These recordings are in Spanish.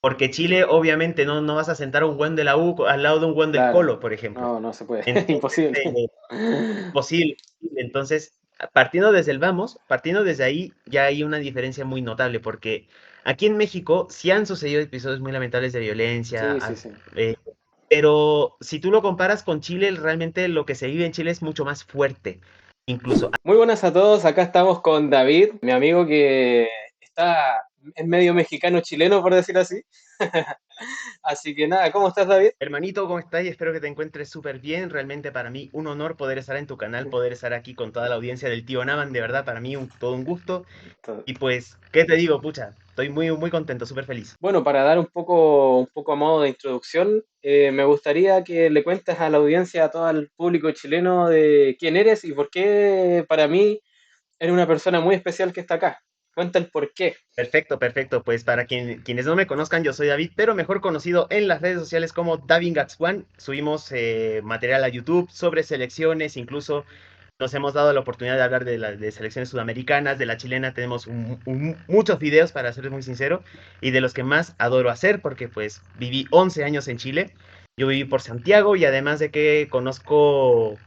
porque Chile obviamente no vas a sentar a un buen de la U al lado de un buen del Claro. Colo, por ejemplo. No, no se puede. Entonces, Imposible. posible. Entonces, partiendo desde el vamos, partiendo desde ahí, ya hay una diferencia muy notable, porque aquí en México sí han sucedido episodios muy lamentables de violencia, Sí, sí, sí. eh, pero si tú lo comparas con Chile, realmente lo que se vive en Chile es mucho más fuerte. Incluso, Muy buenas a todos, acá estamos con David, mi amigo que está en medio mexicano chileno, por decir así. Así que nada, ¿cómo estás, David? hermanito, ¿cómo estás? Y espero que te encuentres súper bien. Realmente para mí un honor poder estar en tu canal, poder estar aquí con toda la audiencia del tío Naman. De verdad, para mí todo un gusto. Y pues, ¿qué te digo, pucha? Estoy muy contento, súper feliz. Bueno, para dar un poco a modo de introducción, me gustaría que le cuentes a la audiencia, a todo el público chileno, de quién eres y por qué para mí eres una persona muy especial que está acá. Cuenta el por qué. Perfecto, perfecto. Pues para quienes no me conozcan, yo soy David, pero mejor conocido en las redes sociales como DavinGats1. Subimos material a YouTube sobre selecciones, incluso nos hemos dado la oportunidad de hablar de selecciones sudamericanas, de la chilena. Tenemos muchos videos, para ser muy sincero, y de los que más adoro hacer, porque pues viví 11 años en Chile. Yo viví por Santiago y además de que conozco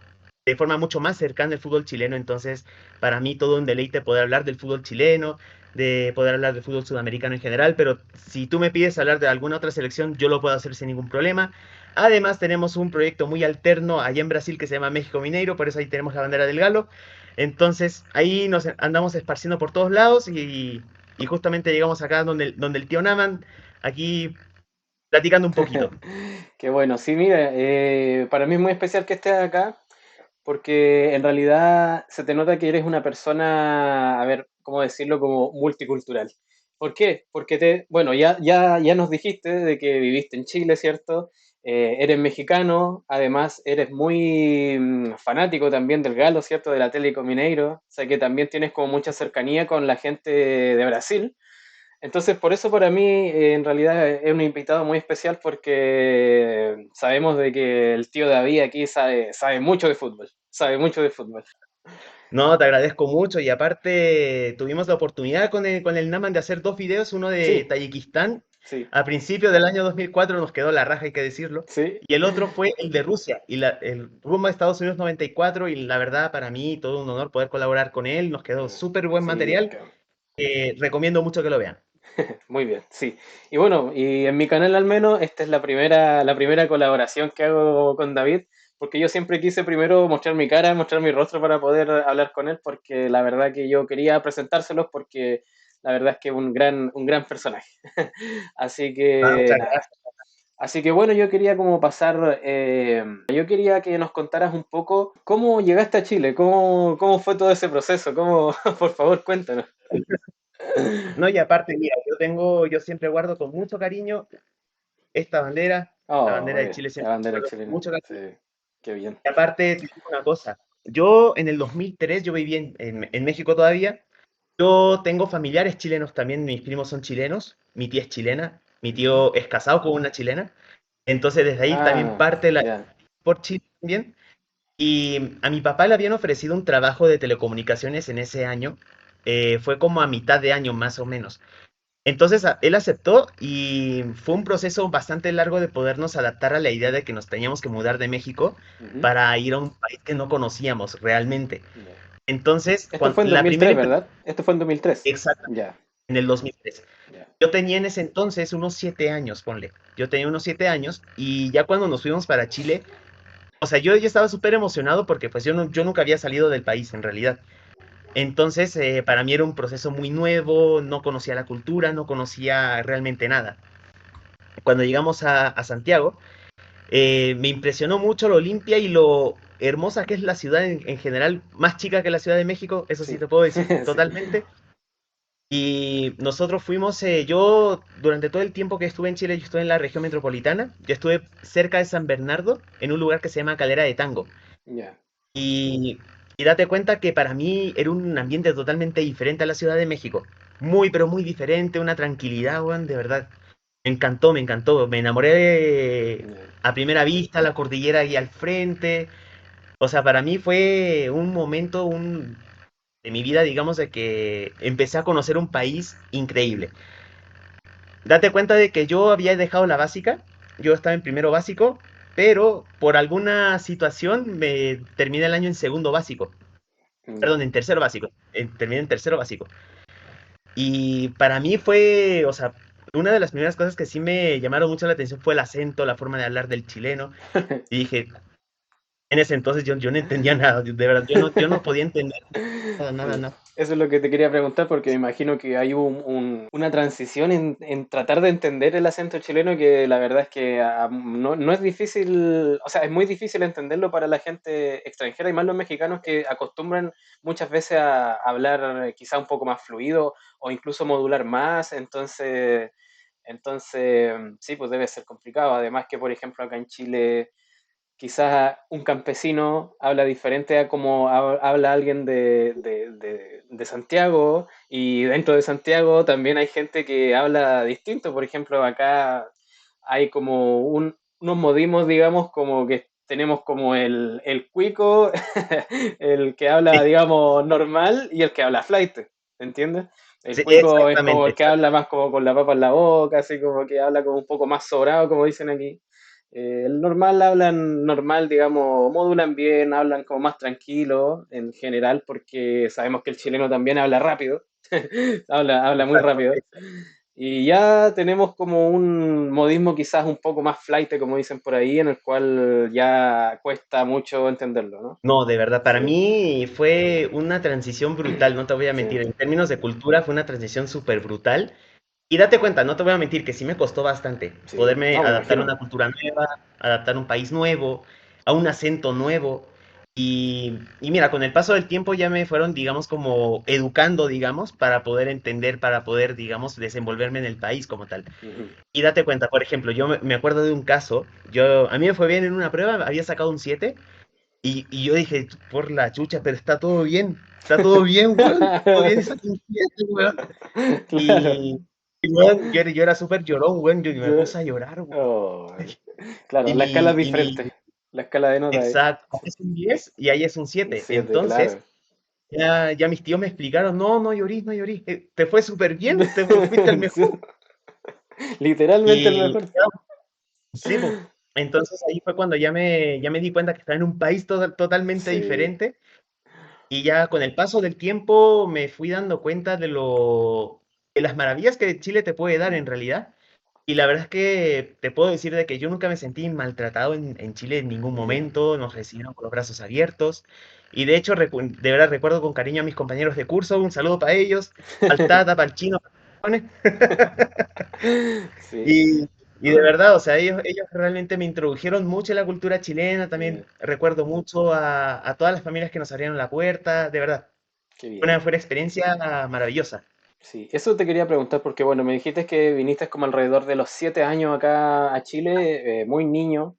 de forma mucho más cercana el fútbol chileno, entonces para mí todo un deleite poder hablar del fútbol chileno, de poder hablar del fútbol sudamericano en general, pero si tú me pides hablar de alguna otra selección, yo lo puedo hacer sin ningún problema. Además tenemos un proyecto muy alterno allá en Brasil que se llama México Mineiro, por eso ahí tenemos la bandera del galo. Entonces ahí nos andamos esparciendo por todos lados y justamente llegamos acá donde el tío Naman, aquí platicando un poquito. Qué bueno, sí, mira, para mí es muy especial que estés acá porque en realidad se te nota que eres una persona, a ver, ¿cómo decirlo? Como multicultural. ¿Por qué? Porque bueno, ya nos dijiste de que viviste en Chile, ¿cierto? Eres mexicano, además eres muy fanático también del Galo, ¿cierto? Del Atlético Mineiro, o sea que también tienes como mucha cercanía con la gente de Brasil. Entonces, por eso para mí en realidad es un invitado muy especial porque sabemos de que el tío David aquí sabe mucho de fútbol, sabe mucho de fútbol. No, te agradezco mucho y aparte tuvimos la oportunidad con el Naman de hacer dos videos, uno de Sí, Tayikistán, sí, a principios del año 2004 nos quedó la raja, hay que decirlo, sí, y el otro fue el de Rusia, y el rumbo a Estados Unidos 94, y la verdad para mí todo un honor poder colaborar con él, nos quedó súper buen sí, material, bacán. recomiendo mucho que lo vean. Muy bien, sí. Y bueno, y en mi canal al menos, esta es la primera colaboración que hago con David, porque yo siempre quise primero mostrar mi cara, mostrar mi rostro para poder hablar con él, porque la verdad que yo quería presentárselos porque la verdad es que es un gran personaje. Así Ah, que muchas nada. gracias. Así que bueno, yo quería como pasar, yo quería que nos contaras un poco cómo llegaste a Chile, cómo fue todo ese proceso, por favor, cuéntanos. No, y aparte, mira, yo siempre guardo con mucho cariño esta bandera, la Oh, bandera muy de bien, Chile la siempre la bandera guardo con chilena, mucho sí, cariño. qué bien. Y aparte, te digo una cosa. Yo en el 2003, yo viví en México todavía. Yo tengo familiares chilenos también, mis primos son chilenos, mi tía es chilena, mi Ujú. tío es casado con una chilena. Entonces, desde ahí también Ah, parte la ya, por Chile también. Y a mi papá le habían ofrecido un trabajo de telecomunicaciones en ese año. Fue como a mitad de año más o menos. Entonces él aceptó y fue un proceso bastante largo de podernos adaptar a la idea de que nos teníamos que mudar de México ujú, para ir a un país que no conocíamos realmente. ya. Entonces, Esto fue en la 2003, primera ¿verdad? Esto fue en 2003. exactamente, Ya, en el 2003. ya. Yo tenía en ese entonces unos 7 años, ponle. Yo tenía unos 7 años y ya cuando nos fuimos para Chile, o sea, yo ya estaba súper emocionado porque pues yo nunca había salido del país en realidad. Entonces, para mí era un proceso muy nuevo, no conocía la cultura, no conocía realmente nada. Cuando llegamos a Santiago, me impresionó mucho lo limpia y lo hermosa que es la ciudad en general, más chica que la Ciudad de México, eso sí Sí, te puedo decir sí. totalmente. Y nosotros fuimos, yo durante todo el tiempo que estuve en Chile, yo estuve en la región metropolitana, yo estuve cerca de San Bernardo, en un lugar que se llama Calera de Tango. Ya. Y, y date cuenta que para mí era un ambiente totalmente diferente a la Ciudad de México. Muy, pero muy diferente, una tranquilidad, weón, de verdad. Me encantó, me encantó. Me enamoré Ya. a primera vista, la cordillera ahí al frente. O sea, para mí fue un momento de mi vida, digamos, de que empecé a conocer un país increíble. Date cuenta de que yo había dejado la básica, yo estaba en primero básico, pero por alguna situación me terminé el año en segundo básico, Ya. perdón, en tercero básico, terminé en tercero básico. Y para mí fue, o sea, una de las primeras cosas que sí me llamaron mucho la atención fue el acento, la forma de hablar del chileno. Y dije, en ese entonces yo no entendía nada, de verdad, yo no podía entender nada, nada, Sí, nada. eso es lo que te quería preguntar porque me imagino que hay una transición en tratar de entender el acento chileno que la verdad es que no es difícil, o sea, es muy difícil entenderlo para la gente extranjera y más los mexicanos que acostumbran muchas veces a hablar quizá un poco más fluido o incluso modular más, entonces sí, pues debe ser complicado. Además que, por ejemplo, acá en Chile quizás un campesino habla diferente a como habla alguien de Santiago y dentro de Santiago también hay gente que habla distinto. Por ejemplo, acá hay como unos modismos, digamos, como que tenemos como el cuico, el que habla, Sí, digamos, normal y el que habla flight, ¿entiendes? El sí, cuico es como exactamente, el que habla más como con la papa en la boca, así como que habla como un poco más sobrado, como dicen aquí. El normal hablan normal, digamos, modulan bien, hablan como más tranquilo en general, porque sabemos que el chileno también habla rápido, habla muy rápido. exactamente. Y ya tenemos como un modismo quizás un poco más flight, como dicen por ahí, en el cual ya cuesta mucho entenderlo, ¿no? No, de verdad, para Sí, mí fue una transición brutal, no te voy a sí, mentir. En términos de cultura fue una transición súper brutal. Y date cuenta, no te voy a mentir que sí me costó bastante sí. poderme No, me adaptar a imagino. una cultura nueva, adaptar a un país nuevo, a un acento nuevo. Y mira, con el paso del tiempo ya me fueron, digamos, como educando, digamos, para poder entender, para poder, digamos, desenvolverme en el país como tal. Ujú. Y date cuenta, por ejemplo, yo me acuerdo de un caso, a mí me fue bien en una prueba, había sacado un 7 y yo dije, por la chucha, pero está todo bien, weón, todo bien, está un 7, weón. Claro. Y weón, yo era súper llorón, weón, yo me Yo- puse a llorar, weón. oh, claro, la escala es Y diferente. La escala de nota es exacto, aquí es un 10 y ahí es un un 7. 7, Entonces, claro. ya mis tíos me explicaron, no, no llorís, no llorís, te fue súper bien, te fuiste al Sí, mejor. literalmente el Y mejor. sí, po. Entonces ahí fue cuando ya me di cuenta que estaba en un país totalmente Sí. diferente. Y ya con el paso del tiempo me fui dando cuenta de las maravillas que Chile te puede dar en realidad. Y la verdad es que te puedo decir de que yo nunca me sentí maltratado en Chile en ningún Ya. momento, nos recibieron con los brazos abiertos. Y de hecho, de verdad recuerdo con cariño a mis compañeros de curso, un saludo para ellos, para el Tata, para el Chino, para el Juanes. Sí. Y, y de verdad, o sea, ellos realmente me introdujeron mucho en la cultura chilena, Ya. también recuerdo mucho a todas las familias que nos abrieron la puerta, de verdad, Qué bien. fue una experiencia maravillosa. Sí, eso te quería preguntar porque, bueno, me dijiste que viniste como alrededor de los 7 años acá a Chile, muy niño.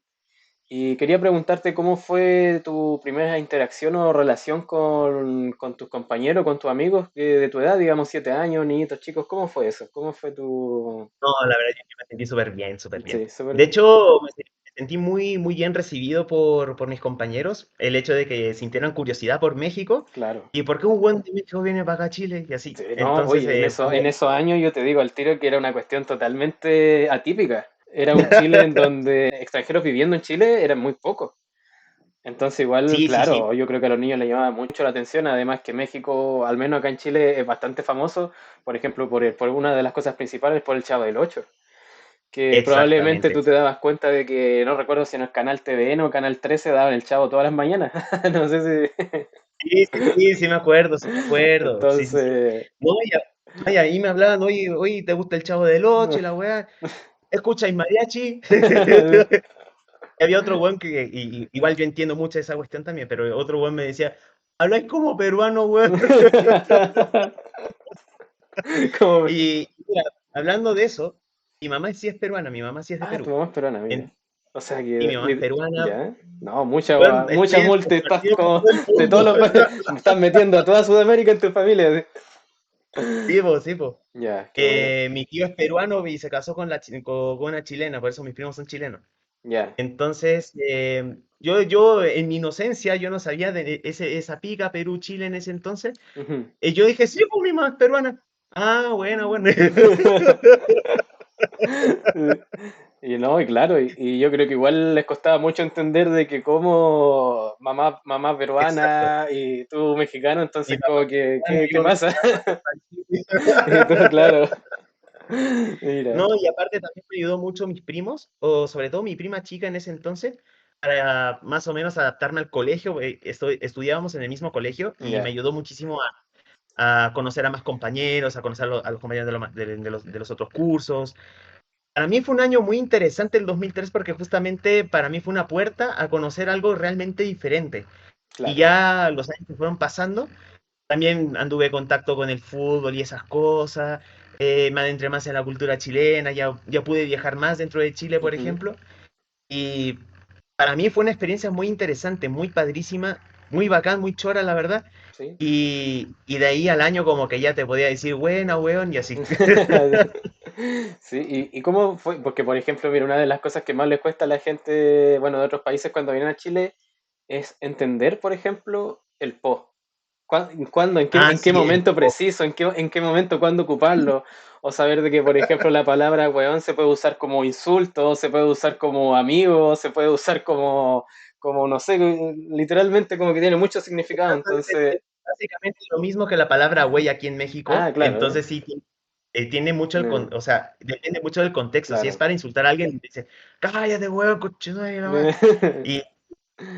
Y quería preguntarte cómo fue tu primera interacción o relación con tus compañeros, con tus amigos de tu edad, digamos 7 años, niñitos chicos. ¿Cómo fue eso? ¿Cómo fue tu...? No, la verdad, yo me sentí súper bien, súper bien. Sí, súper De bien. hecho, me sentí muy, muy bien recibido por mis compañeros, el hecho de que sintieran curiosidad por México Claro. y por qué un buen de México viene para acá a Chile y así. Sí, no, Entonces, oye, en esos años yo te digo al tiro que era una cuestión totalmente atípica. Era un Chile en donde extranjeros viviendo en Chile eran muy pocos. Entonces igual, sí, sí, sí, claro, yo creo que a los niños les llamaba mucho la atención, además que México, al menos acá en Chile, es bastante famoso, por ejemplo, por una de las cosas principales, por el Chavo del Ocho, que probablemente exactamente. tú te dabas cuenta de que, no recuerdo si en el canal TVN o canal 13 daban el Chavo todas las mañanas, no sé si... Sí, sí, sí, sí me acuerdo, sí me acuerdo. Sí, sí, sí. Entonces, No, y ahí me hablaban, oye, oye, ¿te gusta el Chavo del Ocho y la weá? ¿Escucháis mariachi? Y había otro weón igual yo entiendo mucho esa cuestión también, pero otro weón me decía, habláis como peruano, weón. como... Y mira, hablando de eso, mi mamá sí es peruana, mi mamá sí es de Ah, tu Perú. mamá es peruana, mira. En- O sea y que, mi mamá es peruana, ya. No, weón, mucha estoy multitask compartido con como todo el de todos mundo. los... Me estás metiendo a toda Sudamérica en tu familia. Sí, po, sí, po. Ya, qué bueno. Mi tío es peruano y se casó con una chilena, por eso mis primos son chilenos. Ya. Entonces, yo en mi inocencia, yo no sabía de esa pica Perú-Chile en ese entonces. Ujú. Y yo dije, sí, pues mi mamá es peruana. Ah, bueno, bueno. Y no, y claro, y yo creo que igual les costaba mucho entender de que como mamá Exacto. peruana y tú mexicano, Mi entonces papá como que, mexicano, ¿qué yo pasa? mexicano, ¿qué tal? Y todo claro, mira, No, y aparte también me ayudó mucho mis primos, o sobre todo mi prima chica en ese entonces, para más o menos adaptarme al colegio. Estudiábamos en el mismo colegio y me ya, ayudó muchísimo a conocer a más compañeros, a conocer a los compañeros de los otros cursos. Para mí fue un año muy interesante el 2003 porque justamente para mí fue una puerta a conocer algo realmente diferente. Y claro. ya los años que fueron pasando, también anduve en contacto con el fútbol y esas cosas, me adentré más en la cultura chilena, ya pude viajar más dentro de Chile, por Ujú, ejemplo, y para mí fue una experiencia muy interesante, muy padrísima, muy bacán, muy chora, la verdad, sí. y de ahí al año como que ya te podía decir, buena, weón, y así. Sí, y cómo fue? Porque, por ejemplo, mira, una de las cosas que más le cuesta a la gente, bueno, de otros países cuando vienen a Chile es entender, por ejemplo, el po. ¿Cuándo? Ah, En qué sí, momento preciso? En qué momento, cuándo ocuparlo? O saber de que, por ejemplo, la palabra weón se puede usar como insulto, se puede usar como amigo, se puede usar como no sé, literalmente como que tiene mucho significado. Entonces, es básicamente lo mismo que la palabra güey aquí en México, claro, entonces sí, tiene mucho no, o sea, depende mucho del contexto. Si es claro. para insultar a alguien, dice, cállate, weón, cochino, y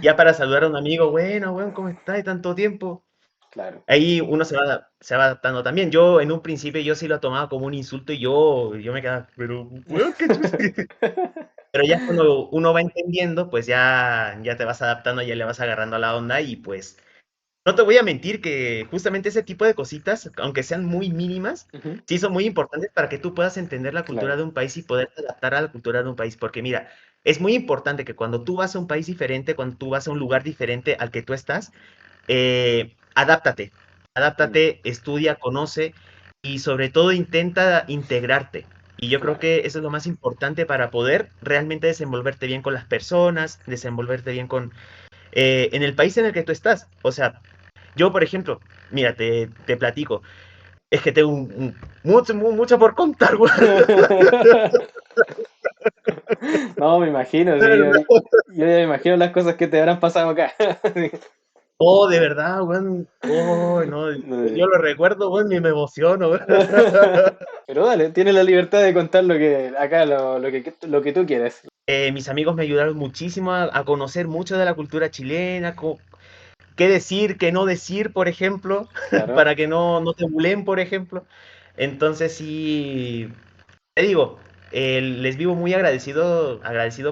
ya para saludar a un amigo, bueno, weón, ¿cómo estás? Tanto tiempo. Claro. Ahí uno se va adaptando también. Yo en un principio yo sí lo tomaba como un insulto y yo me quedaba, pero, weón, qué chus. Pero ya cuando uno va entendiendo, pues ya te vas adaptando, ya le vas agarrando a la onda y pues no te voy a mentir que justamente ese tipo de cositas, aunque sean muy mínimas, Ujú, sí son muy importantes para que tú puedas entender la cultura claro. de un país y poder adaptar a la cultura de un país. Porque mira, es muy importante que cuando tú vas a un país diferente, cuando tú vas a un lugar diferente al que tú estás, adáptate, Mm, adáptate, estudia, conoce y sobre todo intenta integrarte. Y yo creo claro. que eso es lo más importante para poder realmente desenvolverte bien con las personas, desenvolverte bien en el país en el que tú estás. O sea, yo, por ejemplo, mira, te platico, es que tengo mucho por contar, güey. No, me imagino, De sí, verdad. yo ya me imagino las cosas que te habrán pasado acá. Oh, de verdad, güey. Oh, no, yo lo recuerdo, güey, y me emociono, güey. Pero dale, tienes la libertad de contar lo que acá lo que tú quieres. Mis amigos me ayudaron muchísimo a conocer mucho de la cultura chilena, qué decir, qué no decir, por ejemplo, Claro, para que no te bulen, por ejemplo. Entonces sí, te digo, les vivo muy agradecido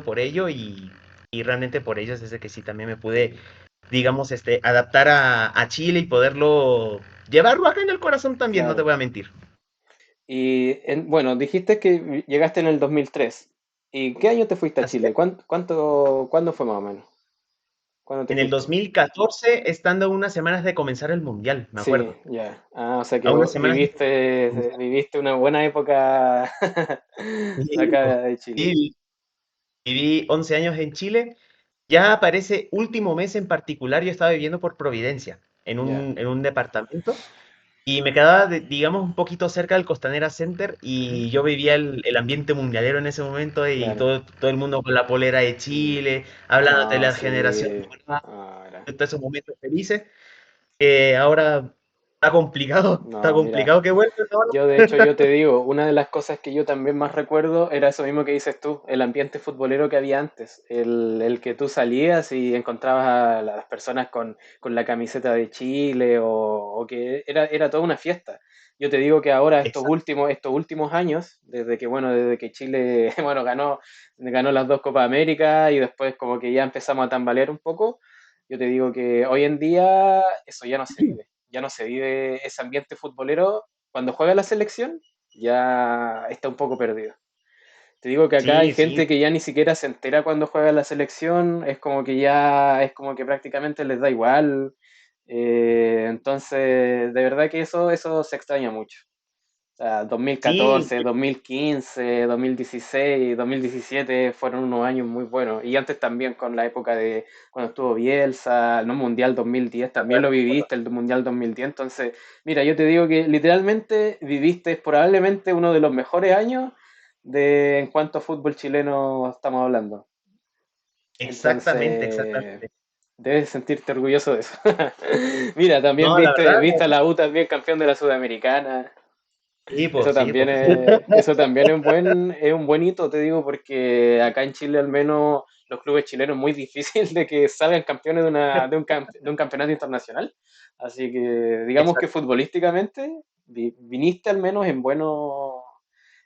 por ello y realmente por ellos es de que sí también me pude, digamos, adaptar a Chile y poderlo llevarlo acá en el corazón también, no te claro. voy a mentir. Bueno, dijiste que llegaste en el 2003. ¿Y qué año te fuiste a Así Chile? es. ¿Cuándo fue más o menos? ¿Cuándo te En el fuiste? 2014, estando a unas semanas de comenzar el mundial, me Sí, acuerdo. ya. Ah, o sea que A unas semanas de comenzar el mundial. viviste una buena época de Sí, acá de Chile. sí, viví 11 años en Chile. Ya para ese último mes en particular, yo estaba viviendo por Providencia, Ya, en un departamento, y me quedaba, digamos, un poquito cerca del Costanera Center, ujú, y yo vivía el ambiente mundialero en ese momento, y claro. todo el mundo con la polera de Chile, hablando de Ah, la generación sí. dorada, Ah, mira. de todos esos momentos felices. Ahora está No, mira. complicado que vuelva ahora. Yo, de hecho, yo te digo, una de las cosas que yo también más recuerdo era eso mismo que dices tú, el ambiente futbolero que había antes, el que tú salías y encontrabas a las personas con la camiseta de Chile o que era toda una fiesta. Yo te digo que ahora Exacto. estos últimos años, desde que Chile, bueno, ganó las dos Copas América y después como que ya empezamos a tambalear un poco, yo te digo que hoy en día eso ya no se vive. Ya no se vive ese ambiente futbolero cuando juega la selección, ya está un poco perdido. Te digo que acá hay Sí, sí, gente que ya ni siquiera se entera cuando juega la selección, es como que prácticamente les da igual. Entonces, de verdad que eso se extraña mucho. O sea, sí, 2014, 2015, 2016, 2017 fueron unos años muy buenos. Y antes también con la época de cuando estuvo Bielsa, no Mundial 2010, de también lo acuerdo, de acuerdo. viviste, el Mundial 2010. Entonces, mira, yo te digo que literalmente viviste probablemente uno de los mejores años de en cuanto a fútbol chileno estamos hablando. Exactamente, Entonces, exactamente. debes sentirte orgulloso de eso. Mira, también No, la viste, verdad, viste a la U también campeón de la Sudamericana. sí, pues, sí, pues. Eso también es un buen hito, te digo, porque acá en Chile al menos los clubes chilenos es muy difícil de que salgan campeones de un campeonato internacional. Así que digamos que Exacto. futbolísticamente viniste al menos en buena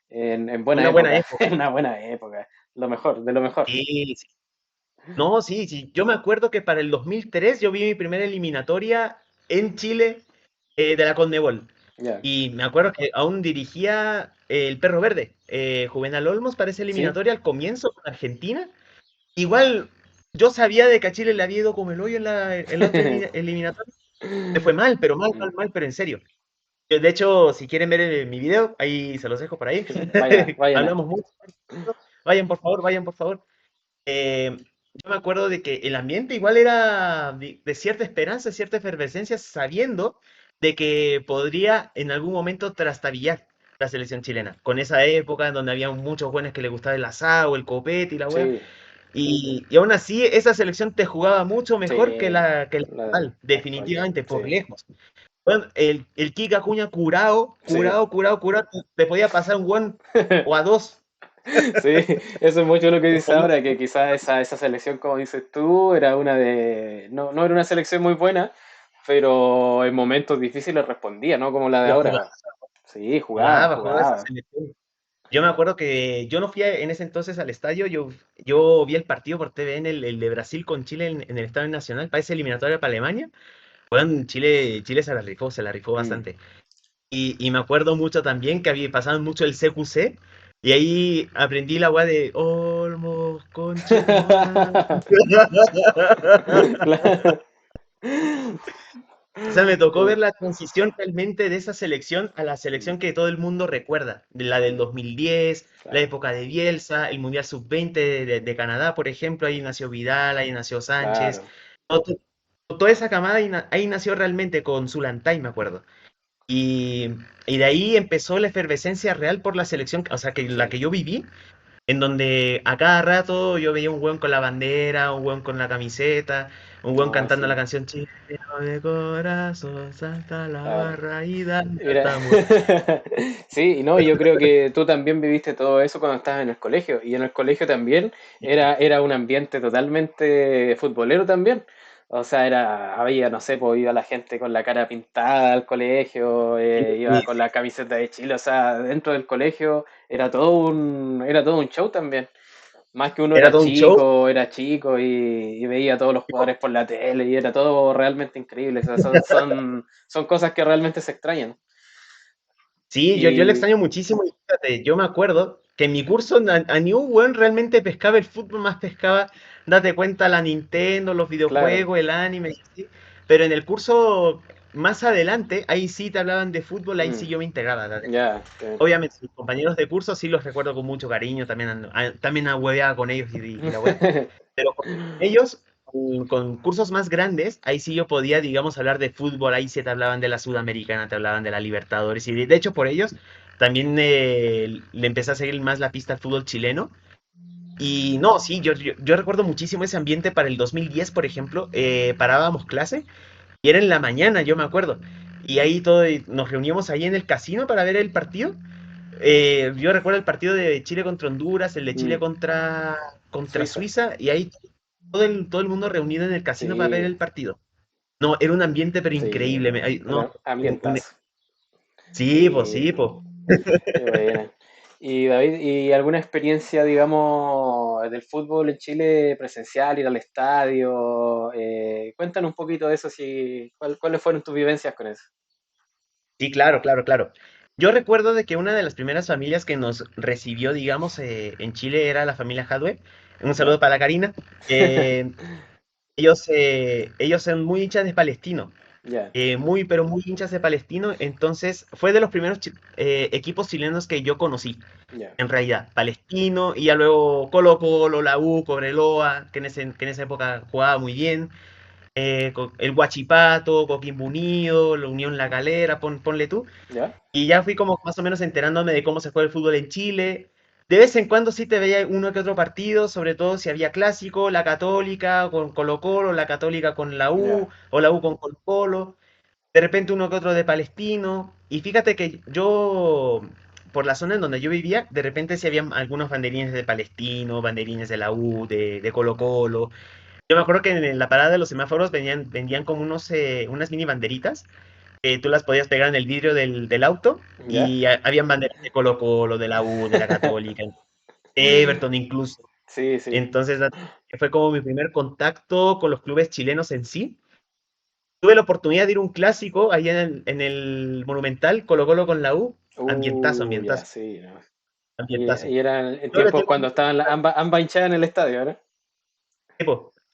Una buena época, época. en una buena época, lo mejor, de lo mejor. Sí, sí. No, sí, sí. Yo me acuerdo que para el 2003 yo vi mi primera eliminatoria en Chile de la Conmebol. Ya, Y me acuerdo que aún dirigía el Perro Verde, Juvenal Olmos, para esa ¿sí? eliminatoria al comienzo con Argentina. Igual yo sabía de que a Chile le había ido como el hoyo en la otra eliminatoria. Me fue mal, pero mal, mal, Mm. mal, pero en serio. De hecho, si quieren ver mi video, ahí se los dejo por ahí. Vayan, vayan. Hablamos mucho. Vayan, por favor, vayan, por favor. Yo me acuerdo de que el ambiente igual era de cierta esperanza, cierta efervescencia, sabiendo de que podría en algún momento trastabillar la selección chilena. Con esa época en donde había muchos buenos que les gustaba el asado, el copete y la wea. Sí, Y aún así, esa selección te jugaba mucho mejor sí, que la la actual, actual, definitivamente, por sí. lejos. Bueno, el Kika Acuña curado, Sí. curado, curado, curado, te podía pasar un buen o a dos. Sí, eso es mucho lo que dice ahora, que quizás esa selección, como dices tú, era una de... No, no era una selección muy buena, pero en momentos difíciles respondía, ¿no? Como la de Pero jugaba, ahora. Sí, jugaba, jugaba esa jugaba. selección. Yo me acuerdo que yo no fui en ese entonces al estadio, yo vi el partido por TVN, el de Brasil con Chile en el Estadio Nacional, para esa eliminatoria para Alemania. Bueno, Chile se la rifó Mm. bastante. Y me acuerdo mucho también que había pasado mucho el CQC, y ahí aprendí la weá de Olmos, conche tu madre. Claro. O sea, me tocó Sí, ver la transición realmente de esa selección a la mm, selección que todo el mundo recuerda, de la del 2010, la claro, época de Bielsa, el Mundial Sub-20 de Canadá, por ejemplo, ahí nació Vidal, ahí nació Sánchez, claro. to- to- toda esa camada ahí nació realmente con Zulantay, me acuerdo. Y, y de ahí empezó la efervescencia real por la selección, o sea, que la Sí. que yo viví, en donde a cada rato yo veía un weón con la bandera, un weón con la camiseta, un weón No, cantando la sí. canción Chileno de corazón, salta la Claro. barra y dan Mira, tambor. sí, y no, yo creo que tú también viviste todo eso cuando estabas en el colegio, y en el colegio también era un ambiente totalmente futbolero también. O sea, había, no sé, pues iba la gente con la cara pintada al colegio, Sí, iba con sí. la camiseta de Chile, o sea, dentro del colegio era todo un show también. Más que uno Era todo un show. era chico y veía a todos los jugadores por la tele y era todo realmente increíble. O sea, son cosas que realmente se extrañan. Sí, yo le Y extraño muchísimo. Y fíjate, yo me acuerdo que en mi curso a ni un weón realmente pescaba el fútbol, más pescaba, date cuenta, la Nintendo, los claro, videojuegos, el anime, y así. Pero en el curso más adelante, ahí sí te hablaban de fútbol, ahí mm, sí yo me integraba. ya, sí. Obviamente, sus compañeros de curso sí los recuerdo con mucho cariño, también, también hueveaba con ellos y la wea. Pero con ellos, con cursos más grandes, ahí sí yo podía, digamos, hablar de fútbol, ahí sí te hablaban de la Sudamericana, te hablaban de la Libertadores, y de hecho por ellos también le empecé a seguir más la pista al fútbol chileno. Y no, sí, yo recuerdo muchísimo ese ambiente para el 2010, por ejemplo, parábamos clase y era en la mañana, yo me acuerdo. Y ahí nos reuníamos ahí en el casino para ver el partido. Yo recuerdo el partido de Chile contra Honduras, el de Chile Mm, contra Suiza, Suiza, y ahí todo el mundo reunido en el casino para ver sí, el partido. No, era un ambiente pero sí, increíble. no, No, ambientazo. sí, pues Sí, sí, pues. qué buena. Y David, ¿y alguna experiencia, digamos, del fútbol en Chile presencial, ir al estadio? Cuéntanos un poquito de eso, si, ¿cuáles fueron tus vivencias con eso? Sí, claro, claro, claro. Yo recuerdo de que una de las primeras familias que nos recibió, digamos, en Chile era la familia Hadwe. Un ¿Ya? saludo para la Karina. Ellos son muy hinchas de Palestino. Ya, Muy, pero muy hinchas de Palestino. Entonces, fue de los primeros equipos chilenos que yo conocí, ya, en realidad. Palestino, y ya luego Colo-Colo, la U, Cobreloa, que en esa época jugaba muy bien. El Huachipato, Coquimbo Unido, la Unión La Calera, ponle tú. ya. Y ya fui como más o menos enterándome de cómo se juega el fútbol en Chile. de vez en cuando sí te veía uno que otro partido, sobre todo si había clásico, la Católica con Colo-Colo, la Católica con la U, Ya, o la U con Colo-Colo, de repente uno que otro de Palestino. Y fíjate que yo, por la zona en donde yo vivía, de repente sí había algunos banderines de Palestino, banderines de la U, de Colo-Colo. Yo me acuerdo que en la parada de los semáforos vendían como unas mini banderitas, que tú las podías pegar en el vidrio del auto, ya. y habían banderas de Colo-Colo, de la U, de la Católica, Everton incluso. Sí, sí. Entonces fue como mi primer contacto con los clubes chilenos en sí. Tuve la oportunidad de ir a un clásico ahí en el Monumental, Colo-Colo con la U. Ambientazo, Ya, ambientazo, sí, no. ambientazo. Y eran en Yo le tiempos tengo, cuando estaban ambas hinchadas en el estadio, ¿no?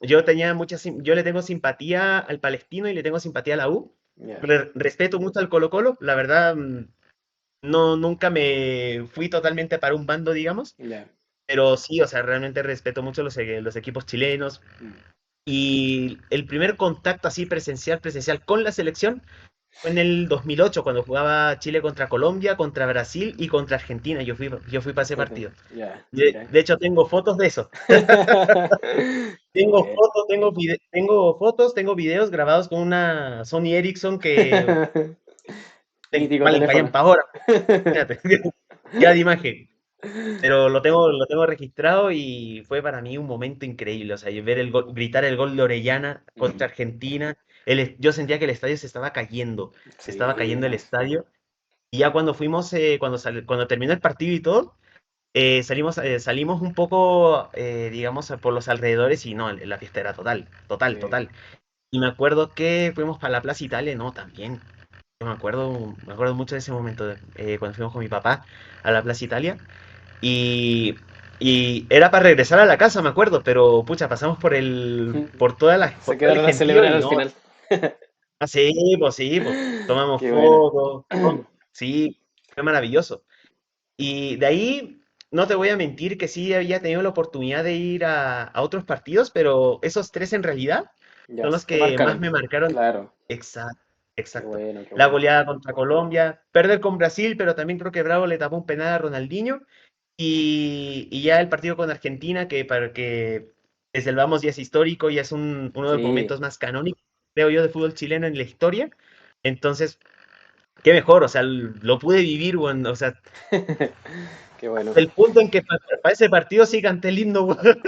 yo le tengo simpatía al Palestino y le tengo simpatía a la U. Ya, Respeto mucho al Colo-Colo, la verdad, no, nunca me fui totalmente para un bando, digamos, ya. pero sí, o sea, realmente respeto mucho los equipos chilenos. Mm. Y el primer contacto así presencial con la selección fue en el 2008, cuando jugaba Chile contra Colombia, contra Brasil y contra Argentina. Yo fui para ese partido. Ya, De, mira. de hecho, tengo fotos de eso. Qué bueno. Tengo fotos, tengo videos grabados con una Sony Ericsson que Mítico valen, teléfono. para ahora. Imagínate, ya de imagen. Pero lo tengo registrado y fue para mí un momento increíble. O sea, ver gritar el gol de Orellana contra Argentina. Yo sentía que el estadio se estaba Sí, cayendo el no. estadio. Y ya cuando fuimos, cuando terminó el partido y todo, salimos un poco, digamos, por los alrededores y no, la fiesta era total, total, Sí. total. Y me acuerdo que fuimos para la Plaza Italia, no, también. Yo me acuerdo mucho de ese momento, cuando fuimos con mi papá a la Plaza Italia. Y, y era para regresar a la casa, me acuerdo, pero pucha, pasamos Se por todo el quedaron a gentío celebrar y al no, final. sí, pues, tomamos Qué buena. fotos, ¿no? Sí, fue maravilloso. Y de ahí, no te voy a mentir que sí había tenido la oportunidad de ir a otros partidos, pero esos tres en realidad Ya, son los te que más marcaron. me marcaron. Claro. Exacto, Qué exacto. bueno, qué La bueno. goleada contra Colombia, perder con Brasil, pero también creo que Bravo le tapó un penal a Ronaldinho. Y ya el partido con Argentina, que para que desde el Vamos ya es histórico, ya es uno de los Sí. momentos más canónicos, creo yo, de fútbol chileno en la historia. Entonces, qué mejor, o sea, lo pude vivir, bueno, o sea, Qué bueno. el punto en que para ese partido sí canté el himno, weón.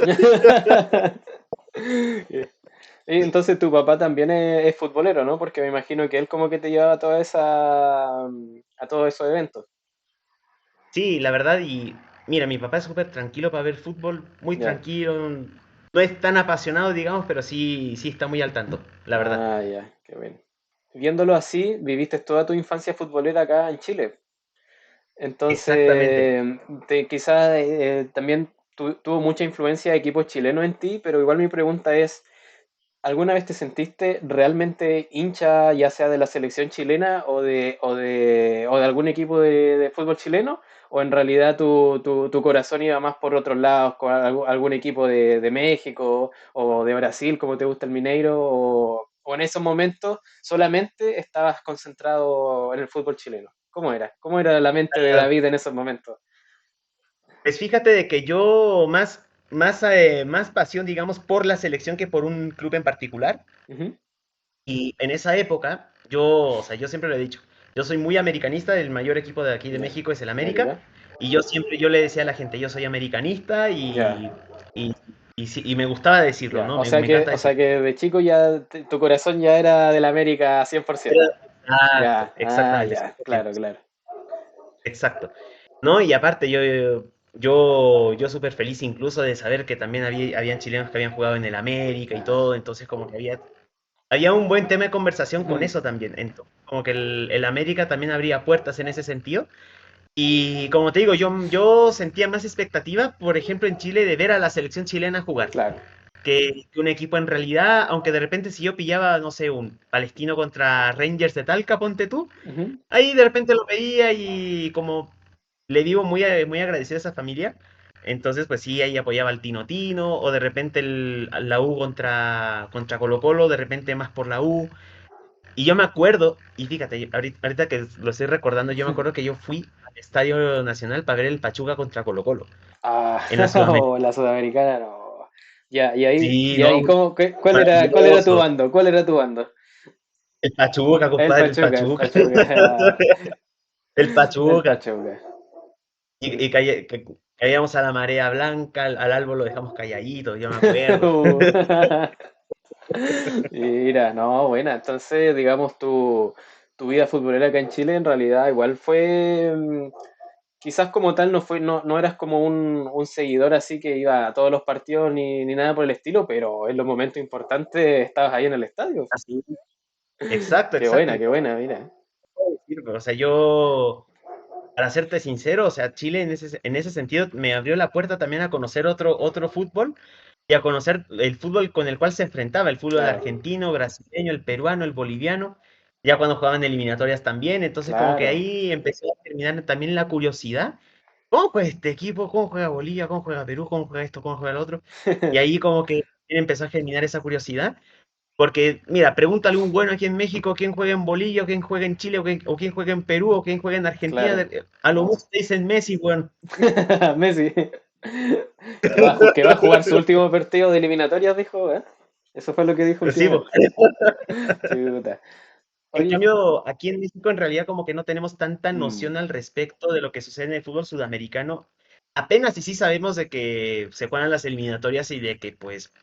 Y entonces tu papá también es futbolero, ¿no? Porque me imagino que él como que te llevaba a a todos esos eventos. Sí, la verdad, y mira, mi papá es súper tranquilo para ver fútbol, muy Ya. tranquilo, no es tan apasionado, digamos, pero sí, sí está muy al tanto, la verdad. Ah, ya, qué bueno. Viéndolo así, viviste toda tu infancia futbolera acá en Chile. Exactamente. Entonces, quizás también tuvo mucha influencia de equipos chilenos en ti, pero igual mi pregunta es, ¿alguna vez te sentiste realmente hincha, ya sea de la selección chilena o de algún equipo de fútbol chileno? ¿O en realidad tu corazón iba más por otros lados, con algún equipo de México o de Brasil, como te gusta el Mineiro? O en esos momentos solamente estabas concentrado en el fútbol chileno? ¿Cómo era? ¿Cómo era la mente de David en esos momentos? Pues fíjate de que yo más pasión, digamos, por la selección que por un club en particular. Ujú. Y en esa época, o sea, yo siempre lo he dicho, yo soy muy americanista, el mayor equipo de aquí de Ya. México es el América, América. y yo le decía a la gente, yo soy americanista Ya. y me gustaba decirlo, Ya, ¿no? Me encanta o sea decirlo. que de chico ya tu corazón ya era del América 100%. Exacto, Ya, ah, exactamente, ya, 100%, claro, claro. exacto. No, y aparte yo súper feliz incluso de saber que también habían chilenos que habían jugado en el América y Ah. todo, entonces como que había un buen tema de conversación con eso también. Como que el América también abría puertas en ese sentido. Y como te digo, yo sentía más expectativa, por ejemplo, en Chile, de ver a la selección chilena jugar. Claro. Que un equipo en realidad, aunque de repente si yo pillaba, no sé, un Palestino contra Rangers de Talca, ponte tú, Ujú. ahí de repente lo veía y como le vivo muy agradecido a esa familia. Entonces, pues sí, ahí apoyaba al Tino Tino, o de repente la U contra Colo Colo, de repente más por la U. Y yo me acuerdo, y fíjate, ahorita que lo estoy recordando, yo me acuerdo que yo fui Estadio Nacional para ver el Pachuca contra Colo-Colo Ah, en la Sudamérica. la sudamericana no. Ya, Sí, y no, ahí, ¿cómo, cuál era tu maravilloso. bando? ¿Cuál era tu bando? El Pachuca, El compadre, el Pachuca, el Pachuca. Pachuca, El el Pachuca. Pachuca. Y caíamos a la marea blanca, al Albo lo dejamos calladito, yo me acuerdo. Mira, no, buena. Entonces, digamos, tu vida futbolera acá en Chile en realidad igual fue, quizás como tal no eras como un seguidor así que iba a todos los partidos ni nada por el estilo, pero en los momentos importantes estabas ahí en el estadio. Así, exacto, exacto. Qué buena, mira. Sí, o sea, yo, para serte sincero, o sea, Chile en ese sentido me abrió la puerta también a conocer otro fútbol y a conocer el fútbol con el cual se enfrentaba, el fútbol Claro, argentino, brasileño, el peruano, el boliviano, ya cuando jugaban eliminatorias también, entonces como que claro. ahí empezó a terminar también la curiosidad. ¿Cómo juega este equipo? ¿Cómo juega Bolivia? ¿Cómo juega Perú? ¿Cómo juega esto? ¿Cómo juega el otro? Y ahí como que empezó a germinar esa curiosidad. Porque, mira, pregúntale a un bueno aquí en México quién juega en Bolivia, o quién juega en Chile, o quién juega en Perú, o quién juega en Argentina. Claro. A lo mucho te dicen Messi, bueno. Messi, que va a jugar su último partido de eliminatorias, dijo, ¿eh? Eso fue lo que dijo Sí, po. últimamente. Chuta. En Oye, cambio, aquí en México en realidad como que no tenemos tanta mm, noción al respecto de lo que sucede en el fútbol sudamericano. Apenas y sí sabemos de que se juegan las eliminatorias y de que pues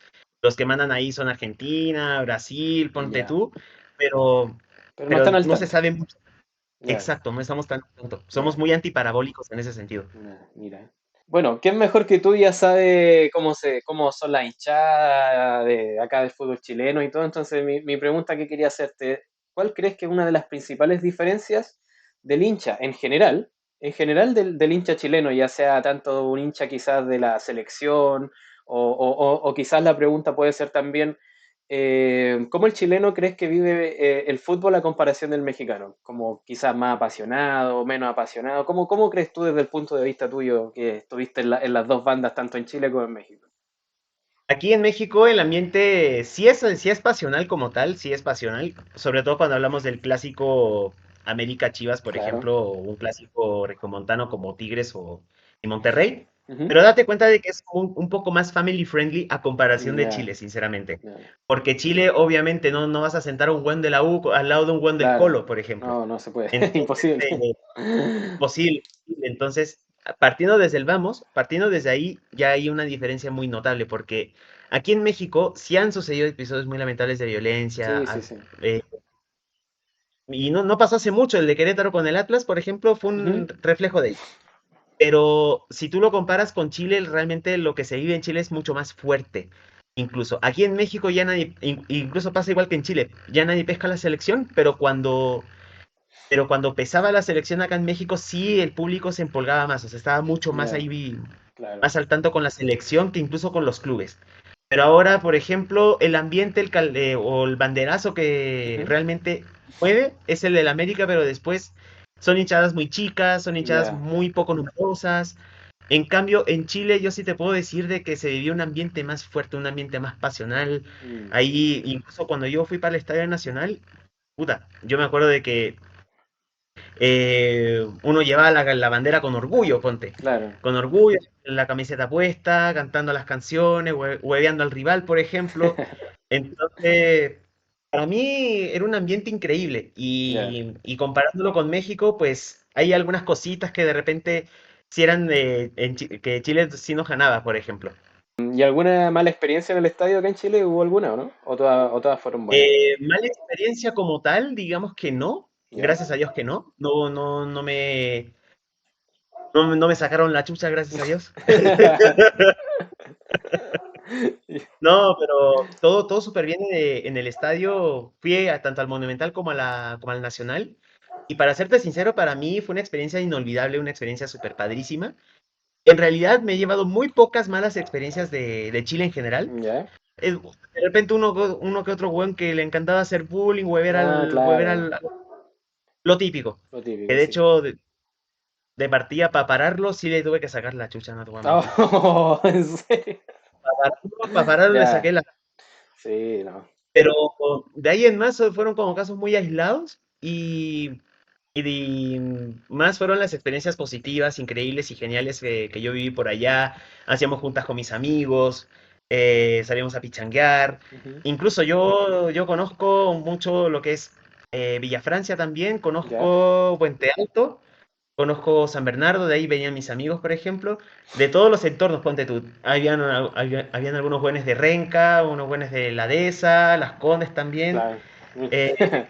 los que mandan ahí son Argentina, Brasil, ponte ya. tú, pero, Pero no pero están al no se tanto. sabe mucho. Ya, Exacto, no estamos tan tanto. Somos ya, muy antiparabólicos en ese sentido. mira. Bueno, ¿quién mejor que tú ya sabe cómo son las hinchadas de acá del fútbol chileno y todo? Entonces, mi pregunta que quería hacerte, ¿cuál crees que es una de las principales diferencias del hincha en general del hincha chileno, ya sea tanto un hincha quizás de la selección o quizás la pregunta puede ser también, ¿cómo el chileno crees que vive el fútbol a comparación del mexicano? Como quizás más apasionado, menos apasionado. ¿Cómo crees tú desde el punto de vista tuyo que estuviste en las dos bandas, tanto en Chile como en México? Aquí en México el ambiente sí es pasional como tal, sí es pasional, sobre todo cuando hablamos del clásico América Chivas, por Claro. ejemplo, o un clásico regiomontano como Tigres y Monterrey. Ujú. Pero date cuenta de que es un poco más family friendly a comparación de Ya, Chile, sinceramente. ya. Porque Chile, obviamente, no vas a sentar a un buen de la U al lado de un buen del Claro. Colo, por ejemplo. No, no se puede. Entonces, Imposible. posible. Entonces, partiendo desde ahí, ya hay una diferencia muy notable, porque aquí en México sí han sucedido episodios muy lamentables de violencia, Sí, sí, sí. eh, y no pasó hace mucho. El de Querétaro con el Atlas, por ejemplo, fue Ujú. un reflejo de ello. Pero si tú lo comparas con Chile, realmente lo que se vive en Chile es mucho más fuerte. Incluso aquí en México ya nadie, incluso pasa igual que en Chile, ya nadie pesca la selección, pero cuando pesaba la selección acá en México, sí el público se empolgaba más, o sea, estaba mucho más Ya, ahí, claro. más al tanto con la selección que incluso con los clubes. Pero ahora, por ejemplo, el ambiente o el banderazo que Ujú. realmente mueve es el del América, pero después son hinchadas muy chicas, son hinchadas Ya. muy poco numerosas. En cambio, en Chile yo sí te puedo decir de que se vivió un ambiente más fuerte, un ambiente más pasional. Mm, Ahí, incluso cuando yo fui para el Estadio Nacional, puta, yo me acuerdo de que uno llevaba la bandera con orgullo, ponte. claro. Con orgullo, la camiseta puesta, cantando las canciones, hueveando al rival, por ejemplo. Entonces, para mí era un ambiente increíble. Ya. Y comparándolo con México, pues hay algunas cositas que de repente si eran que Chile sí nos ganaba, por ejemplo. ¿Y alguna mala experiencia en el estadio acá en Chile? ¿Hubo alguna o no? O todas fueron buenas? Mala experiencia como tal, digamos que no. ¿Ya? Gracias a Dios que no. No me sacaron la chucha, gracias a Dios. No, pero todo súper bien en el estadio. Fui tanto al Monumental como como al Nacional. Y para serte sincero, para mí fue una experiencia inolvidable, una experiencia súper padrísima. En realidad me he llevado muy pocas malas experiencias de Chile en general. ¿Ya? De repente uno que otro weón que le encantaba hacer bullying, Ah, claro. lo típico. Lo Que típico, de sí. hecho, de partida para pararlo, sí le tuve que sacar la chucha, no te voy a mentir. Oh, ¿en serio? Para pararlo le Ya. saqué la. Sí, no. Pero de ahí en más fueron como casos muy aislados Más fueron las experiencias positivas, increíbles y geniales que yo viví por allá. Hacíamos juntas con mis amigos, salíamos a pichanguear. Ujú. Incluso yo conozco mucho lo que es Villa Francia también, ¿Ya? conozco Puente Alto, conozco San Bernardo, de ahí venían mis amigos, por ejemplo. De todos los entornos, ponte tú. Habían algunos buenos de Renca, unos buenos de La Dehesa, Las Condes también. Claro. Eh,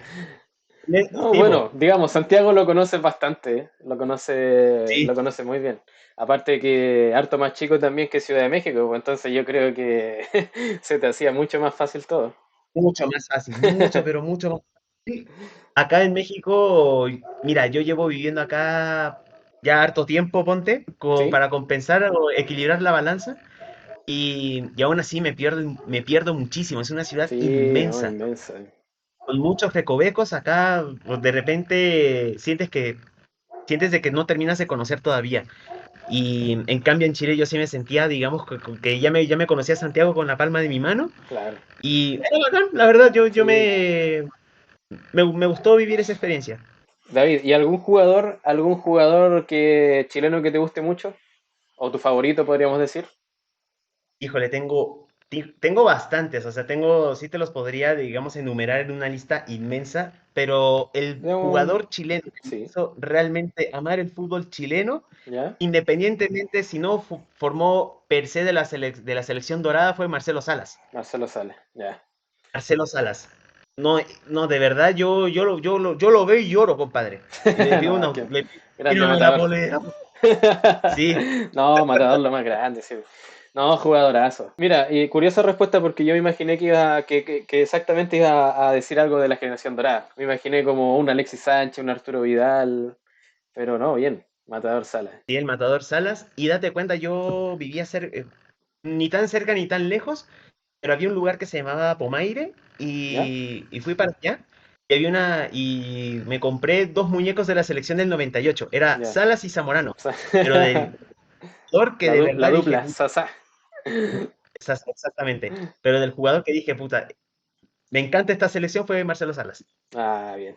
No, sí, po, bueno, digamos, Santiago lo conoces bastante, ¿eh? sí. Lo conoce muy bien. Aparte que harto más chico también que Ciudad de México, pues entonces yo creo que se te hacía mucho más fácil todo. Mucho más fácil, mucho, pero mucho más fácil. Acá en México, mira, yo llevo viviendo acá ya harto tiempo, ponte, como ¿Sí? para compensar o equilibrar la balanza, y aún así me pierdo muchísimo. Es una ciudad Sí, no, inmensa, inmenso. con muchos recovecos. Acá pues, de repente sientes de que no terminas de conocer todavía. Y en cambio en Chile yo sí me sentía, digamos, que ya me conocía Santiago con la palma de mi mano. Claro. Y era bacán, la verdad, Sí. me gustó vivir esa experiencia. David, ¿y algún jugador que chileno que te guste mucho? ¿O tu favorito, podríamos decir? Híjole, tengo bastantes, o sea, sí te los podría, digamos, enumerar en una lista inmensa, pero el Digamos, jugador chileno que me sí, hizo realmente amar el fútbol chileno, ¿ya? independientemente si no formó per se de de la selección dorada, fue Marcelo Salas. Marcelo Sala, ya. Marcelo Salas. No, no, de verdad, yo lo veo y lloro, compadre. Y le pido No, qué le pido grande la matador. polera. Sí, No, matador lo más grande, sí. No, jugadorazo. Mira, y curiosa respuesta porque yo me imaginé que exactamente iba a decir algo de la generación dorada. Me imaginé como un Alexis Sánchez, un Arturo Vidal, pero no, bien, Matador Sala. sí, el Matador Salas. Y date cuenta, yo vivía ni tan cerca ni tan lejos, pero había un lugar que se llamaba Pomaire ¿Ya? y fui para allá. Y me compré dos muñecos de la selección del 98. Era Ya. Salas y Zamorano. O sea, Pero del jugador que de la verdad dije, dupla, puta, Sasa. exactamente. Pero del jugador que dije, puta, me encanta esta selección fue Marcelo Salas. Ah, bien.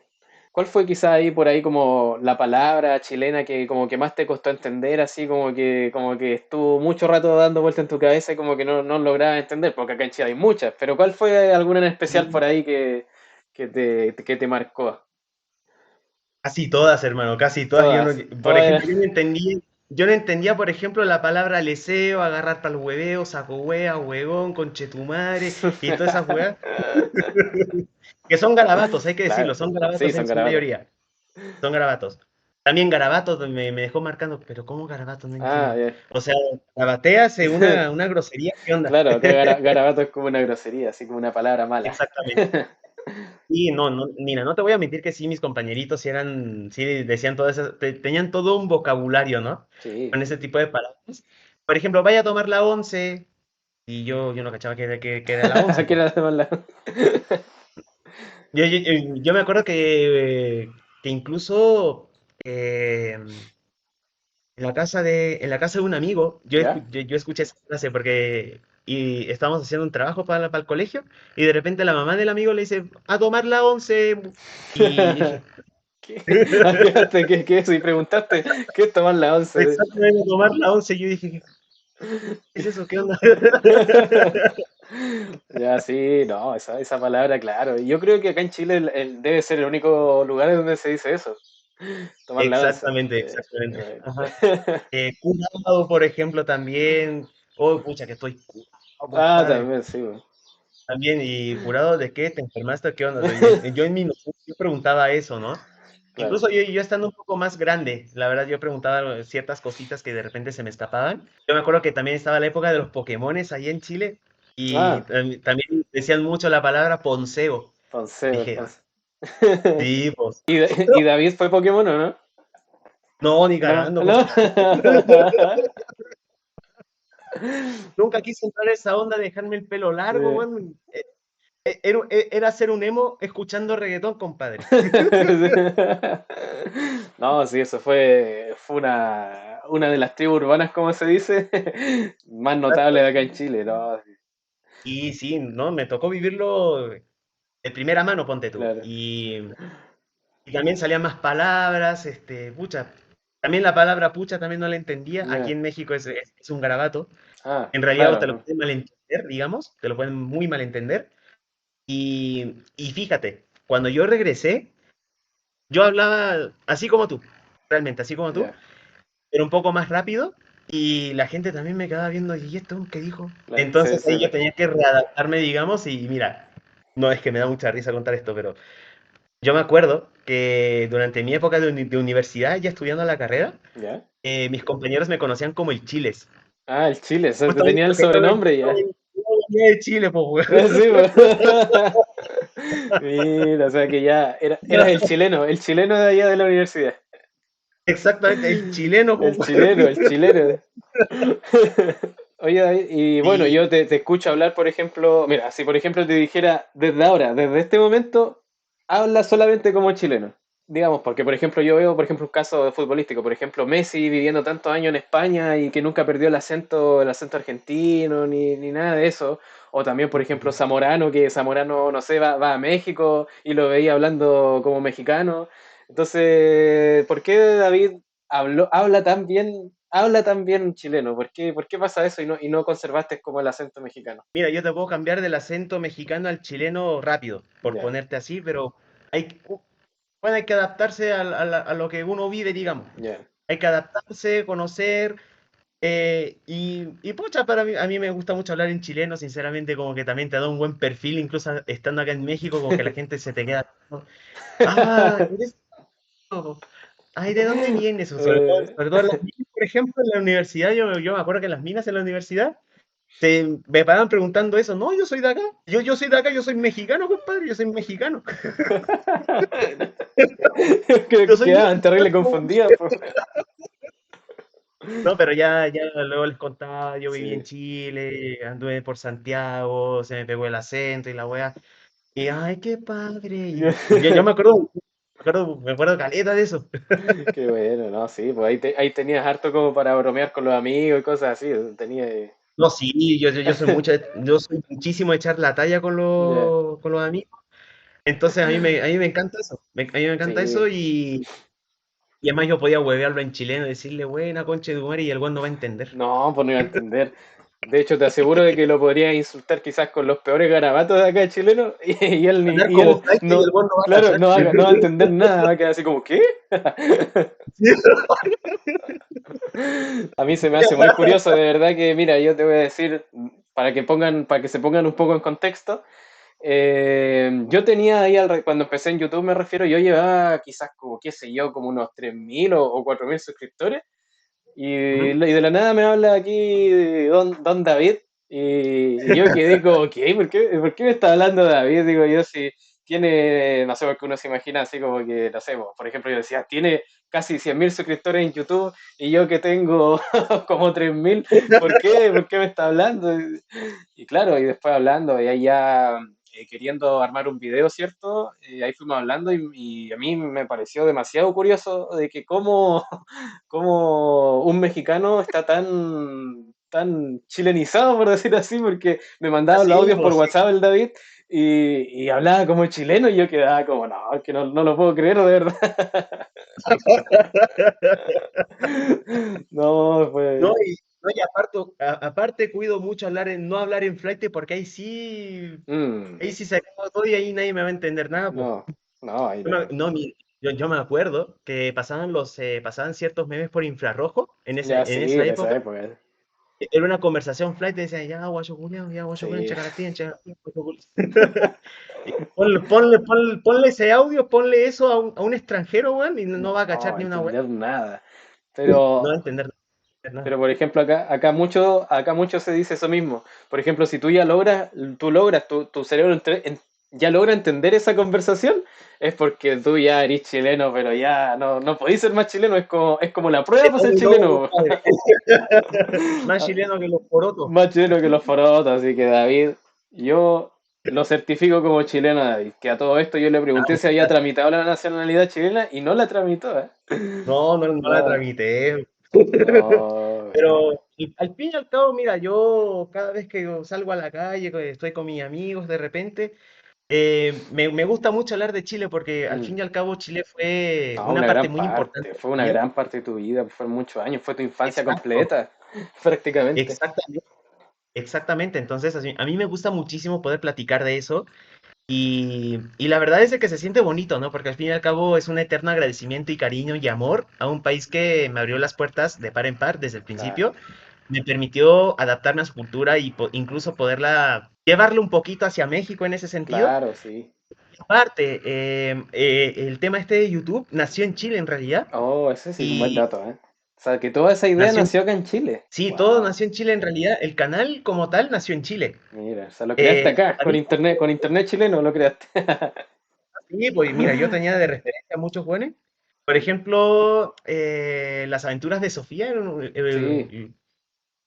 ¿Cuál fue quizá ahí por ahí como la palabra chilena que como que más te costó entender, así como que estuvo mucho rato dando vuelta en tu cabeza y como que no lograba entender? Porque acá en Chile hay muchas, pero ¿cuál fue alguna en especial por ahí que te marcó? Casi todas, hermano, casi todas. Todas, Por todas. ejemplo, yo no entendía, por ejemplo, la palabra leseo, agarrar para el hueveo, saco wea, huevón, conchetumare y todas esas weas, que son garabatos, hay que decirlo, Claro, son sí, garabatos son en su garabatos. mayoría, son garabatos. También garabatos me dejó marcando, pero ¿cómo garabatos? No Ah, entiendo. bien. O sea, garabateas una grosería, ¿qué onda? Claro, acá garabato es como una grosería, así como una palabra mala. Exactamente. Y no, mira, no te voy a mentir que sí, mis compañeritos sí decían todas esas, tenían todo un vocabulario, ¿no? Sí. Con ese tipo de palabras. Por ejemplo, vaya a tomar la once, y yo no cachaba que era la once, Aquí pues. era de mala. Yo me acuerdo que incluso en en la casa de un amigo, ¿Ya? yo escuché esa frase porque y estábamos haciendo un trabajo para el colegio, y de repente la mamá del amigo le dice, a tomar la once, y dije, ¿Qué? Ah, quedaste, ¿qué es? Y preguntaste, ¿qué es tomar la once? exactamente, tomar la once. Yo dije, ¿qué es eso? ¿Qué onda? Ya, sí, no, esa palabra, claro. Yo creo que acá en Chile debe ser el único lugar donde se dice eso, tomar la once. Exactamente, Sí, exactamente. bueno. Ajá. Curado, por ejemplo, también. Oh, pucha, que estoy curado, Ah, compadre. también, sí, bueno, También, ¿y curado de qué? ¿Te enfermaste? ¿Qué onda? Yo en mi inocencia yo preguntaba eso, ¿no? claro. Incluso yo estando un poco más grande, la verdad, yo preguntaba ciertas cositas que de repente se me escapaban. Yo me acuerdo que también estaba la época de los Pokémones ahí en Chile y Ah, también decían mucho la palabra Ponceo. Ponceo, Dije, Ponce. sí, pues. Y David fue Pokémon, ¿o no? No, ni No, cagando, no. compadre. Nunca quise entrar a esa onda de dejarme el pelo largo, Sí. weón. Era ser un emo escuchando reggaetón, compadre. No, sí, eso fue una de las tribus urbanas, como se dice, más notable de acá en Chile, ¿no? Y sí, no, me tocó vivirlo de primera mano, ponte tú. Claro. y también salían más palabras, pucha. También la palabra pucha también no la entendía. Aquí Ya. en México es un garabato. Ah, En realidad claro, te lo ¿no? pueden malentender, digamos, te lo pueden muy malentender. Y fíjate, cuando yo regresé, yo hablaba así como tú, realmente así como tú, Ya. pero un poco más rápido y la gente también me quedaba viendo, ¿y esto qué dijo? Sí, Entonces sí, ahí yo pues. tenía que readaptarme, digamos, y mira, no es que me da mucha risa contar esto, pero yo me acuerdo que durante mi época de universidad, ya estudiando la carrera, Ya. mis compañeros me conocían como el Chiles. Ah, el Chile, o sea, te Justamente tenía el porque sobrenombre ya. yo venía de Chile, pues, Sí, pues. Mira, o sea que ya eras el chileno de allá de la universidad. Exactamente, el chileno, El pues. chileno, el chileno. Oye, David, y bueno, Sí, yo te escucho hablar, por ejemplo, mira, si por ejemplo te dijera desde ahora, desde este momento, habla solamente como chileno. Digamos, porque por ejemplo yo veo, por ejemplo, un caso futbolístico, por ejemplo, Messi viviendo tantos años en España y que nunca perdió el acento argentino, ni nada de eso. O también, por ejemplo, Zamorano, que Zamorano, no sé, va a México y lo veía hablando como mexicano. Entonces, ¿por qué David habla tan bien chileno? Por qué pasa eso y no conservaste como el acento mexicano? mira, yo te puedo cambiar del acento mexicano al chileno rápido, por Ya, ponerte así, pero hay, bueno, hay que adaptarse a lo que uno vive, digamos. ya. Hay que adaptarse, conocer, pucha, a mí me gusta mucho hablar en chileno, sinceramente, como que también te da un buen perfil, incluso estando acá en México, como que la gente se te queda, ah, eres, ay, ¿de dónde vienes? O Eh, sobre todo en las minas, por ejemplo, en la universidad, yo me acuerdo que en las minas en la universidad, me paraban preguntando eso, no, yo soy de acá, yo soy de acá, yo soy mexicano, compadre, yo soy mexicano, Creo yo que soy quedaban terrible mexicano. confundidas, po. No, pero ya luego les contaba, yo viví en Sí. Chile, anduve por Santiago, se me pegó el acento y la wea. Y ay, qué padre. Y yo me acuerdo caleta de eso. Qué bueno, ¿no? Sí, pues ahí tenías harto como para bromear con los amigos y cosas así. Tenía. No, sí, yo soy muchísimo de echar la talla Ya, con los amigos. Entonces a mí me encanta eso. A mí me encanta eso sí. y además yo podía huevearlo en chileno, decirle buena concha de tu madre y el weón no va a entender. No, pues no iba a entender. De hecho, te aseguro de que lo podrías insultar quizás con los peores garabatos de acá chileno Hablar y como él flight y el no, weón no va a claro, cachar. no va a entender nada, va a quedar así como, ¿qué? A mí se me hace muy curioso, de verdad que, mira, yo te voy a decir, para que se pongan un poco en contexto, yo tenía ahí, cuando empecé en YouTube me refiero, yo llevaba quizás como, qué sé yo, como unos 3.000 o 4.000 suscriptores, y Ujú. de la nada me habla aquí Don David, y yo quedé como, ¿qué? Por qué me está hablando David? Digo yo, si tiene, no sé, porque uno se imagina así como que, no sé, por ejemplo, yo decía, tiene casi 100.000 suscriptores en YouTube, y yo que tengo como 3.000, ¿por qué? ¿Por qué me está hablando? Y claro, y después hablando, y ahí ya queriendo armar un video, ¿cierto? Ahí fuimos hablando y a mí me pareció demasiado curioso de que cómo un mexicano está tan chilenizado, por decir así, porque me mandaba los Así, audios por pues WhatsApp el David y hablaba como chileno y yo quedaba como, no, es que no lo puedo creer, de verdad. No, no, pues... no, y aparte cuido mucho no hablar en flight porque mm, ahí sí se acaba todo y ahí nadie me va a entender nada, pues. no, no, ahí no. No, yo me acuerdo que pasaban ciertos memes por infrarrojo Ya en sí, esa en esa época. época. Era una conversación flight, decían, ya, guacho culiao, Sí, chacaratín, guacho culiao". Y ponle ese audio, ponle eso a un extranjero, weón, y no va a no cachar va a ni una weá. entender nada. No va Pero a entender nada. Pero por ejemplo, acá mucho se dice eso mismo. Por ejemplo, si tu cerebro ya logra entender esa conversación, es porque tú ya eres chileno, pero ya no podís ser más chileno, es como la prueba para ser Ay, no, chileno. compadre. Más chileno que los porotos. Más chileno que los forotos, así que David, yo lo certifico como chileno, David, que a todo esto yo le pregunté si había tramitado la nacionalidad chilena y no la tramitó, ¿eh? No la No, tramité. no, Pero al fin y al cabo, mira, yo cada vez que yo salgo a la calle, que estoy con mis amigos de repente, Me gusta mucho hablar de Chile porque al Mm. fin y al cabo Chile fue No, una una parte gran muy importante parte, de fue mi una vida. gran parte de tu vida, fueron muchos años, fue tu infancia Exacto, completa, prácticamente. exactamente, exactamente. Entonces, a mí me gusta muchísimo poder platicar de eso y la verdad es de que se siente bonito, ¿no? Porque al fin y al cabo es un eterno agradecimiento y cariño y amor a un país que me abrió las puertas de par en par desde el Claro, principio, me permitió adaptarme a su cultura y incluso poderla llevarlo un poquito hacia México en ese sentido. claro, sí. Aparte, el tema este de YouTube nació en Chile en realidad Oh, ese sí es un buen y dato, ¿eh? O sea, que toda esa idea nació, nació acá en Chile. sí, todo Wow. nació en Chile en realidad. El canal como tal nació en Chile. Mira, o sea, lo creaste acá, A mí, con internet chileno lo creaste. sí, pues mira, yo tenía de referencia a muchos buenos. Por ejemplo, Las Aventuras de Sofía Sí,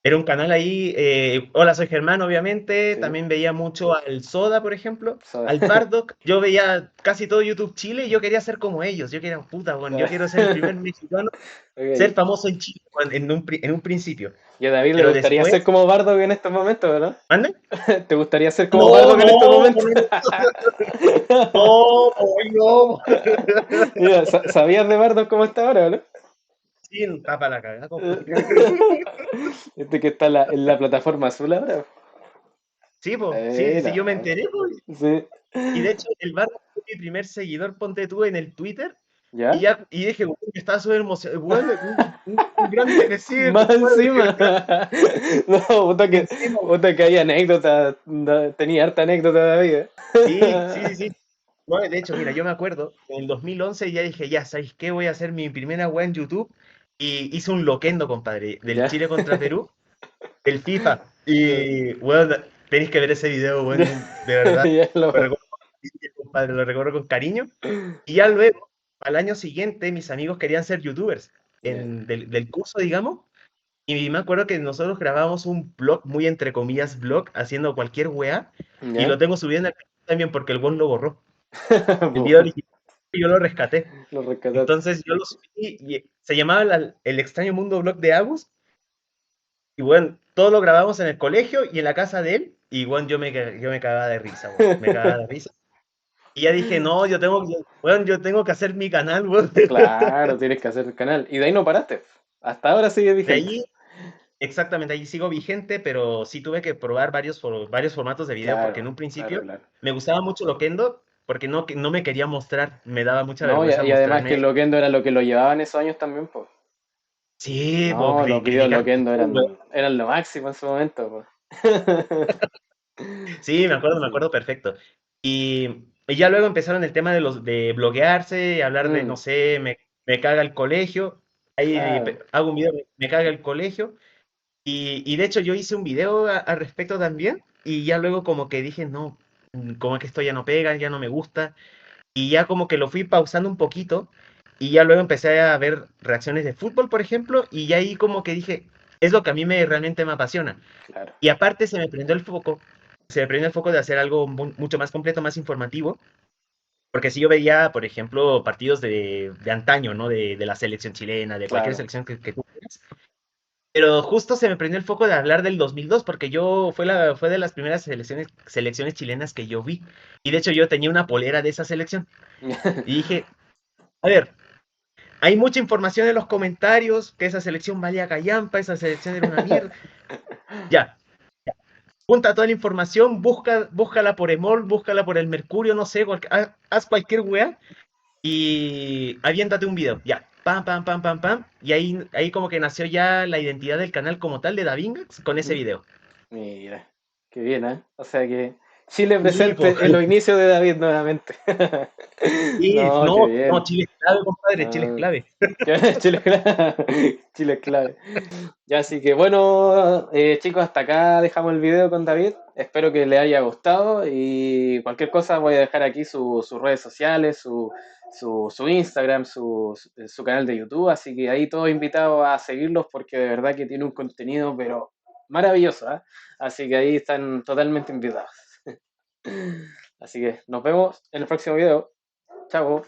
era un canal ahí. Hola, soy Germán, obviamente. sí. También veía mucho al Soda, por ejemplo, So- al Bardock. Yo veía casi todo YouTube Chile y yo quería ser como ellos. Yo quería, puta, bueno, yo quiero ser el primer mexicano, ser Ok. famoso en Chile en un principio. ¿Y a David le Pero gustaría ser después, como Bardock en estos momentos, verdad? ¿mande? ¿Te gustaría ser como No, Bardock en estos no, momentos? no, no, no. Mira, ¿sabías de Bardock cómo está ahora, no? Sí, está para la cagada, compadre. Este que está en la plataforma azul ahora. Sí, pues, sí, sí, yo me No. enteré, pues. Sí. Y de hecho, el Bardo fue mi primer seguidor, ponte tú, en el Twitter. Y ¿Ya? ya, y dije, "Weón, que estaba súper emocionado. Weón, un grande me sigue, Más compadre". encima. No, Encima, puta que hay anécdota. Tenía harta anécdota de la vida. sí, sí, sí, sí. No, de hecho, mira, yo me acuerdo, en el 2011 ya dije, ya, ¿sabéis qué? Voy a hacer mi primera weá en YouTube. Y hice un loquendo, compadre, del Ya. Chile contra Perú, el FIFA. Y, weón, tenéis que ver ese video, weón, de verdad. Ya Lo lo. recuerdo, compadre, lo recuerdo con cariño. Y ya luego, al año siguiente, mis amigos querían ser youtubers Ya. del curso, digamos. Y me acuerdo que nosotros grabábamos un blog, muy entre comillas, blog, haciendo cualquier weá. Y lo Ya. tengo subido en el canal también porque el bot lo borró. El video original, yo lo rescaté. Lo rescataste. Entonces yo lo subí y se llamaba El extraño mundo blog de Agus. Y bueno, todo lo grabamos en el colegio y en la casa de él. Y bueno, yo me cagaba de risa, weón. Me cagaba de risa. Y ya dije, no, yo tengo que hacer mi canal, weón. Claro, tienes que hacer el canal. Y de ahí no paraste. Hasta ahora sigue De vigente. ahí, exactamente, ahí sigo vigente, pero sí tuve que probar varios formatos de video porque en Claro, un claro, principio claro. me gustaba mucho Loquendo porque no me quería mostrar, me daba mucha No, vergüenza y además que mostrarme. el Loquendo era lo que lo llevaba en esos años también, pues. Sí, pues No, los videos criticar. Loquendo eran lo máximo en su momento, pues. Sí, me Sí. acuerdo perfecto. Y ya luego empezaron el tema de bloguearse, hablar de, no Mm, sé, me caga el colegio. Ahí claro. hago un video, me caga el colegio. Y de hecho yo hice un video al respecto también. Y ya luego como que dije, no, como que esto ya no pega, ya no me gusta. Y ya como que lo fui pausando un poquito. Y ya luego empecé a ver reacciones de fútbol, por ejemplo. Y ya ahí como que dije, es lo que a mí realmente me apasiona. Claro. Y aparte se me prendió el foco de hacer algo mucho más completo, más informativo, porque si yo veía, por ejemplo, partidos de antaño, ¿no? De la selección chilena, de cualquier Claro. selección que tú quieras, pero justo se me prendió el foco de hablar del 2002, porque fue de las primeras selecciones chilenas que yo vi, y de hecho yo tenía una polera de esa selección, y dije, a ver, hay mucha información en los comentarios, que esa selección valía callampa, esa selección era una mierda, ya, junta toda la información, búscala por Emol, búscala por el Mercurio, no sé, haz cualquier weá y aviéntate un video. Ya, pam, pam, pam, pam, pam. Y ahí como que nació ya la identidad del canal como tal de Davingax con ese video. Mira, qué bien, ¿eh? O sea que Chile Sí, pues, presente en los inicios de David nuevamente. sí, No, qué no, no, bien. Chile es clave, compadre, Chile es No, clave. Chile es clave. Chile es clave. Ya, así que bueno, chicos, hasta acá dejamos el video con David. Espero que les haya gustado y cualquier cosa voy a dejar aquí sus redes sociales, su Instagram, su canal de YouTube. Así que ahí todos invitados a seguirlos porque de verdad que tiene un contenido, pero maravilloso, ¿eh? Así que ahí están totalmente invitados. Así que nos vemos en el próximo video. Chao.